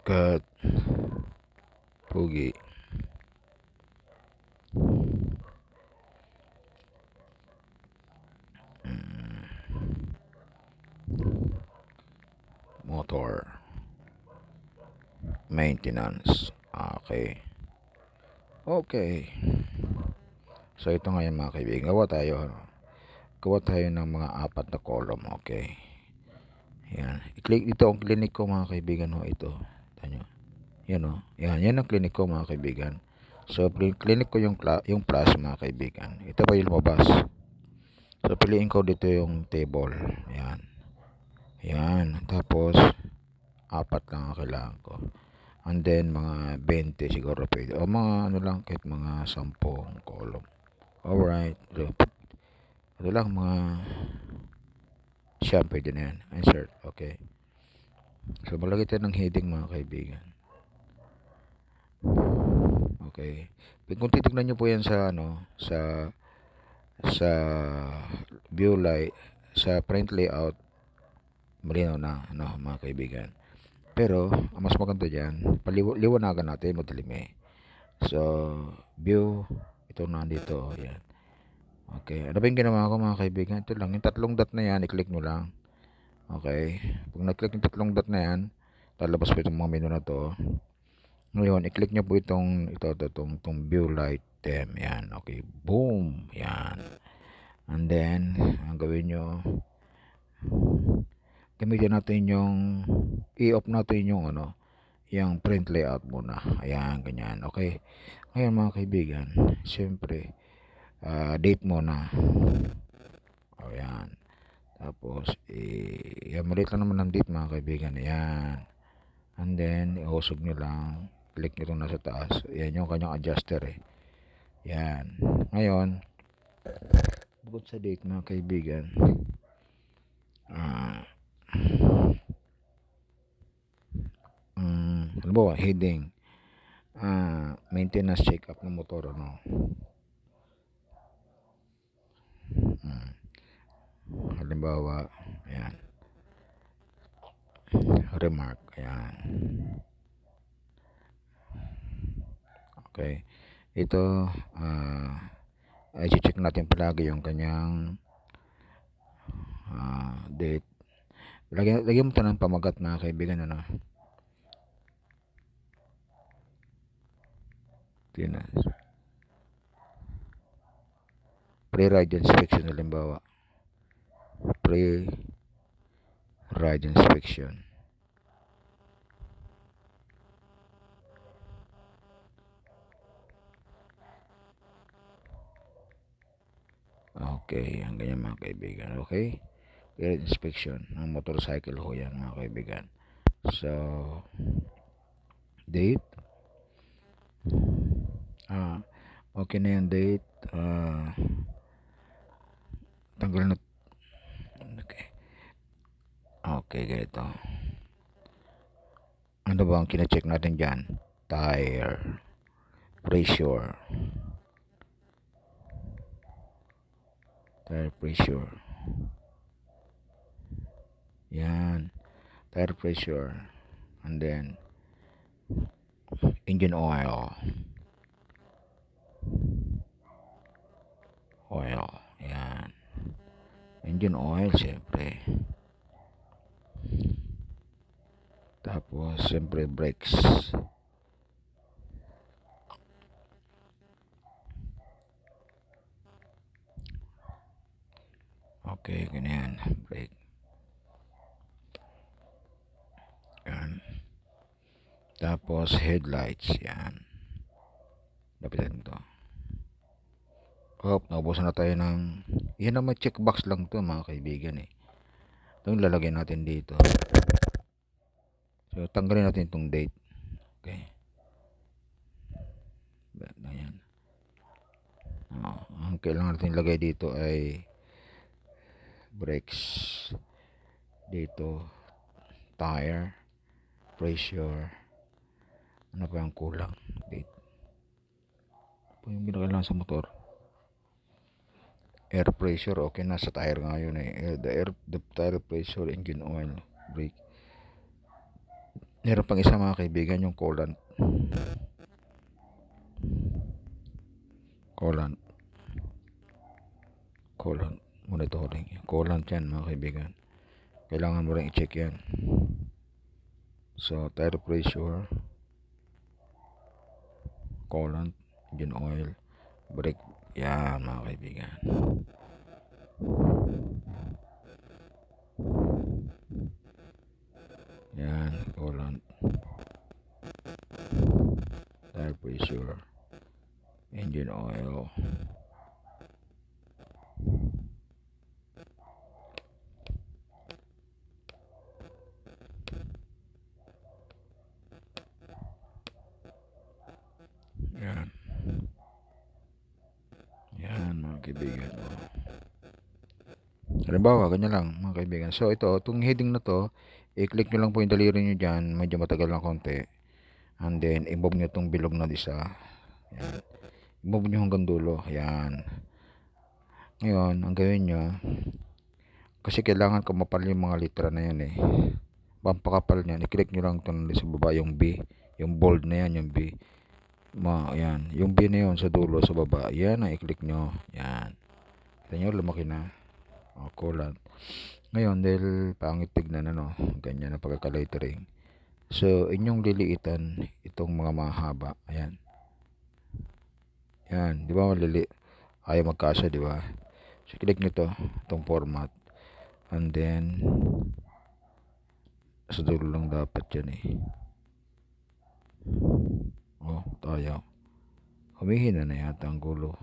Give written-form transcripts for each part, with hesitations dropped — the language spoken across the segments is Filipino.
Cut. Pugi. Motor. Maintenance. Okay. Okay. So ito ngayon mga kaibigan. Gawa tayo ng mga 4 na column. Okay. Yan. I-click dito ang clinic ko mga kaibigan. Ito. Tanyo. Yan Yan ang clinic ko mga kaibigan. So clinic ko yung plus mga kaibigan. Ito pa yung lumabas. So piliin ko dito yung table. Yan. Yan. Tapos 4 lang ang kailangan ko. And then mga 20 siguro pwede. O mga ano lang kahit mga 10 column. Alright. Ito lang mga siyam pwede na yan. Insert. Okay. So malagay tayo ng heading mga kaibigan. Okay. Kung titignan nyo po yan sa sa view light, sa print layout, malinaw na mga kaibigan. Pero ang mas maganda dyan, liwanagan natin, madilim eh. So view, ito nandito, yan. Okay, ano ba yung ginawa ko mga kaibigan? Ito lang, yung 3 dot na yan, i-click nyo lang. Okay, pag nag-click yung 3 dot na yan, lalabas po itong mga menu na to. Ngayon, i-click nyo po itong view light them. Yan, okay, boom, yan. And then, ang gawin nyo, gamitin natin i-off natin yung yung print layout muna. Ayan, ganyan. Okay. Ngayon mga kaibigan, siyempre, date muna. Ayan. Tapos, yan, maliit lang naman ang date mga kaibigan. Ayan. And then, ihusog nyo lang. Click nyo itong nasa taas. Ayan yung kanyang adjuster eh. Ayan. Ngayon, bukod sa date mga kaibigan, halimbawa, heading, maintenance check-up ng motor, halimbawa, ayan, remark, ayan, okay, ito, ay check natin palagi yung kanyang date. Lagyan mo ito ng pamagat mga kaibigan, tinas, pre-ride inspection, halimbawa, pre-ride inspection. Okay, ang ganyan mga kaibigan. Okay, pre-ride inspection ng motorcycle ho yan mga kaibigan. So, date, okay na yung date, tanggal na, okay, ganito. Ano ba ang kina-check natin dyan? Tire pressure, yan, tire pressure, and then engine oil, yan, engine oil syempre, tapos syempre brakes, okay, ganyan, brake, yan, tapos headlights, yan, lapitan to. Naubusan na tayo ng, yan naman checkbox lang to mga kaibigan eh. Itong lalagyan natin dito. So tanggalin natin itong date. Okay. Ayan. Ang kailangan natin lagay dito ay brakes. Dito tire pressure. Ano pa yung kulang? Date. Ano yung ginagalaman sa motor? Air pressure, okay na sa tire ngayon eh. The tire pressure, engine oil, brake. Meron pang isa mga kaibigan, yung coolant. Coolant monitoring. Coolant yan mga kaibigan. Kailangan mo rin i-check yan. So, tire pressure, coolant, engine oil, brake. Yan mga kaibigan. Yan, coolant, tire pressure, engine oil. Yan. Yan mga kaibigan. Halimbawa, ganyan lang mga kaibigan. So itong heading na to, i-click nyo lang po yung daliri nyo dyan. Medyo matagal lang konti. And then, i-move nyo itong bilog na isa. Yan. I-move nyo hanggang dulo. Yan. Ngayon, ang gawin nyo, kasi kailangan kumapal yung mga litra na yan eh. Pampakapal nyan, i-click nyo lang itong sa baba yung B. Yung bold na yan, yung B. Yan. Yung B na yun sa dulo, sa baba. Yan ang i-click nyo. Yan. Kita nyo, lumaki na. O, coolant. Ngayon, dahil pangit tignan, ganyan na pagkaka-lettering. So, inyong liliitan itong mga mahaba. Ayan. Yan. Di ba malili? Ayaw magkasa, di ba? So, click nyo to, itong format. And then, sa dulo lang dapat yan eh. Oh, tayo. Humihina na yata ang gulo.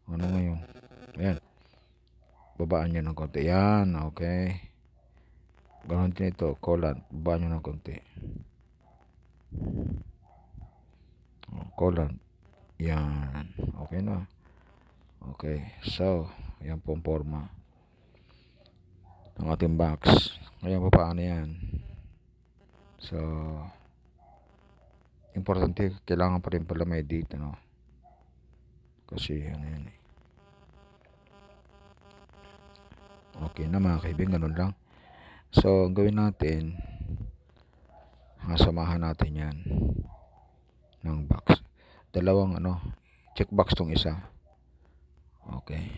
Ano ngayon? Ayan. Babaan nyo ng konti. Yan, okay. Ganon din ito, coolant. Babaan nyo ng konti. Coolant. Yan. Okay na. Okay. So, ayan po ang forma ng ating box. Ngayon pa paano yan? So, importante, kailangan pa rin pala may date, kasi ano yan eh. Okay na mga kaibigan, ganun lang. So, ang gawin natin, samahan natin yan ng box. Dalawang checkbox tong isa. Okay.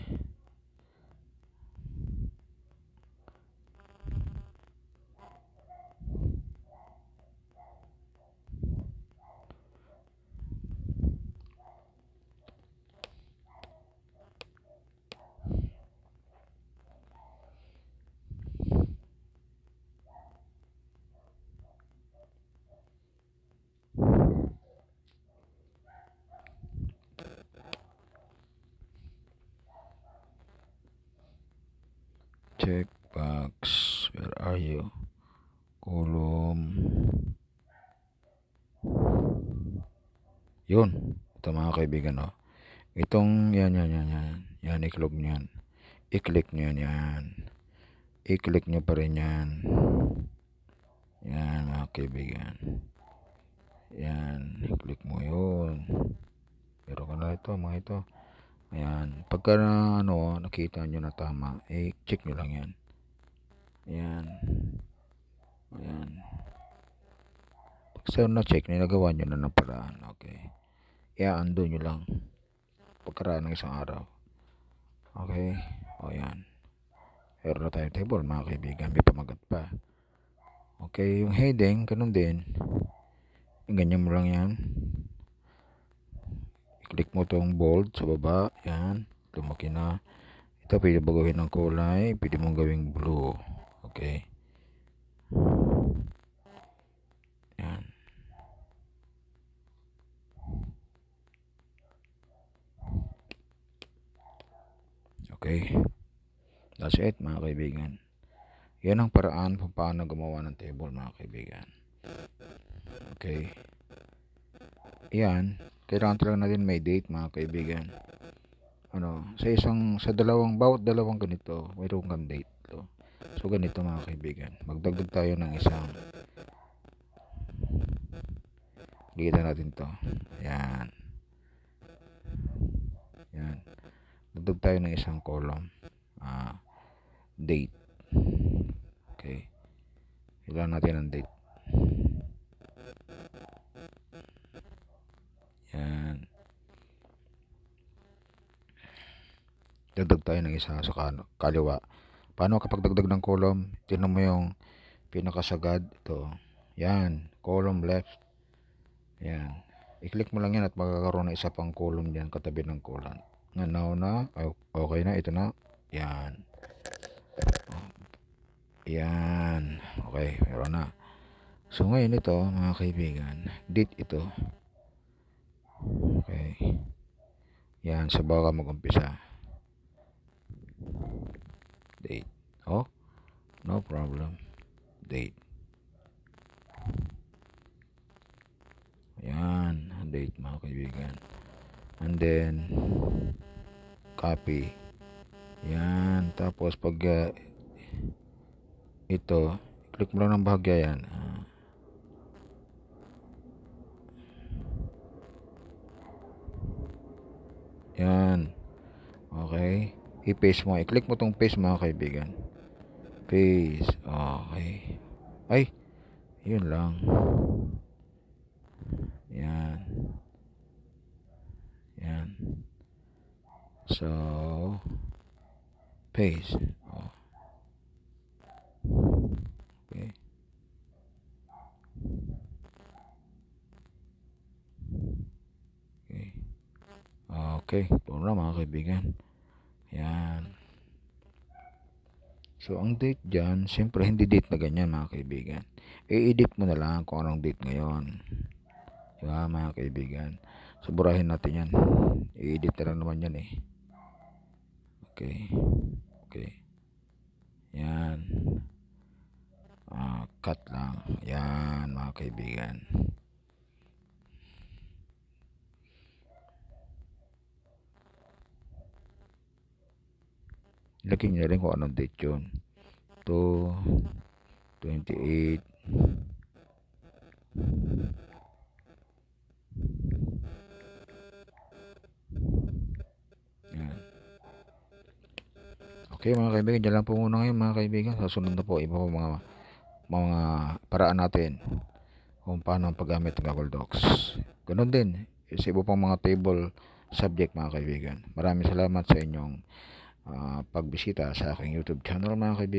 Checkbox. Where are you? Column. Yun. Ito mga kaibigan, Itong yan. Yan, i-click nyo yan. I-click nyo yan. I-click nyo pa rin yan. Yan mga kaibigan. Yan. I-click mo yun. Pero ka na ito, mga ito. Ayan. Pagka nakita nyo na tama, check nyo lang yan. Ayan. Ayan. Pag sa na-check, nilagawa nyo na ng paraan. Okay. I-undo nyo lang. Pagkaraan ng isang araw. Okay. O yan. Meron na tayong table mga kaibigan. May pamagat pa. Okay. Yung heading, ganun din. Ganyan mo lang yan. I-click mo tong bold sa baba. Yan. Lumaki na. Ito pwede baguhin ng kulay. Pwede mong gawing blue. Okay. Yan. Okay. That's it mga kaibigan. Yan ang paraan kung paano gumawa ng table mga kaibigan. Okay. Yan. Kailangan talaga natin may date mga kaibigan. Bawat dalawang ganito, mayroon kang date. So ganito mga kaibigan. Magdagdag tayo ng isang. Kita natin to. Yan. Yan. Dagdag tayo ng isang column. Date. Okay. Kailangan natin ng date. Dagdag tayo ng isa sa kaliwa. Paano kapag dagdag ng column? Tingnan mo yung pinakasagad. Ito. Yan. Column left. Yan. I-click mo lang yan at magkakaroon ng isa pang column dyan katabi ng column. Now na. Okay na. Ito na. Yan. Yan. Okay. Meron na. So ngayon ito mga kaibigan. Date ito. Okay. Yan. Sa baka mag-umpisa. Date. Oh. No problem. Date. Yan. Date mga kaibigan. And then copy. Yan. Tapos pag ito, click mo lang ng bahagya yan. Yan. Okay. I-paste mo. I-click mo tong paste mga kaibigan. Paste. Okay. Ay. Yun lang. Yan. Yan. So, paste. Oh. Okay. Okay. Okay. Ito na mga kaibigan. Yan. So, ang date dyan, siyempre hindi date na ganyan mga kaibigan. I-edit mo na lang kung anong date ngayon. Diba mga kaibigan. So, burahin natin yan. I-edit na lang naman yan eh. Okay. Okay. Yan. Cut lang. Yan mga kaibigan. Lagyan nyo rin kung anong date yun. 28. Yan. Okay mga kaibigan, dyan lang po muna ngayon mga kaibigan. Sa sunod na po, iba po mga paraan natin kung paano ang paggamit ng Google Docs. Ganun din, sa iba pang mga table subject mga kaibigan. Maraming salamat sa inyong pagbisita sa aking YouTube channel mga kaibigan.